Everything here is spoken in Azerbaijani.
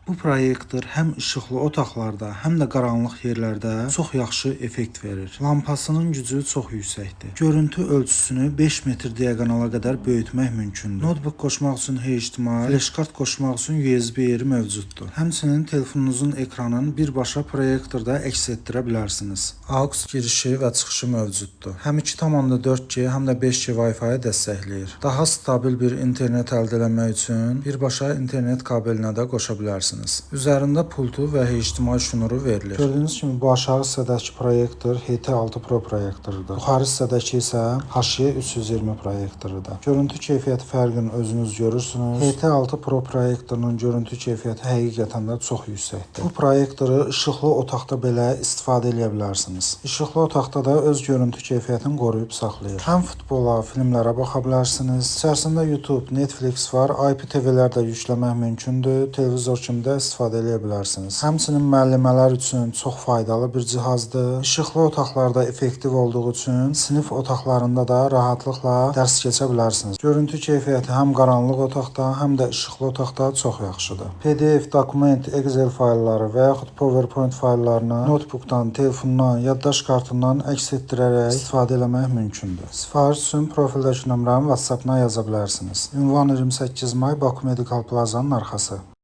Bu proyektor həm işıqlı otaqlarda, həm də qaranlıq yerlərdə çox yaxşı effekt verir. Lampasının gücü çox yüksəkdir. Görüntü ölçüsünü 5 metr diaqonala qədər böyütmək mümkündür. Notebook qoşmaq üçün HDMI, flash kart qoşmaq üçün USB yeri mövcuddur. Həmçinin telefonunuzun ekranını birbaşa proyektorda əks etdirə bilərsiniz. AUX girişi və çıxışı mövcuddur. Həm 2.4G, həm də 5G Wi-Fi dəstəkləyir. Daha stabil bir internet əldə etmək üçün birbaşa internet kabelinə də qoşa bilərsiniz. Üzərində pultu və HDMI şnuru verilir. Gördüyünüz kimi bu aşağı hissədəki proyektor HT6 Pro proyektorudur. Yuxarı hissədəki isə HY320 proyektorudur. Görüntü keyfiyyəti fərqini özünüz görürsünüz. HT6 Pro proyektorunun görüntü keyfiyyəti həqiqətən də çox yüksəkdir. Bu proyektoru işıqlı otaqda belə istifadə edə bilərsiniz. İşıqlı otaqda da öz görüntü keyfiyyətini qoruyub saxlayır. Həm futbola, filmlərə baxa bilərsiniz. İçərisində YouTube, Netflix var, IPTV-lər də yükləmək mümkündür. Televizor kimi də istifadə edə bilərsiniz. Həmçinin müəllimələr üçün çox faydalı bir cihazdır. İşıqlı otaqlarda effektiv olduğu üçün sinif otaqlarında da rahatlıqla dərs keçə bilərsiniz. Görüntü keyfiyyəti həm qaranlıq otaqda, həm də işıqlı otaqda çox yaxşıdır. PDF, dokument, Excel faylları və yaxud PowerPoint fayllarını notebookdan, telefondan, yaddaş kartından əks etdirərək istifadə etmək mümkündür. Sifariş üçün profildəki nömrəmi WhatsApp-dan yaza bilərsiniz. Ünvan 28 may Baku Medical Plazanın arxası.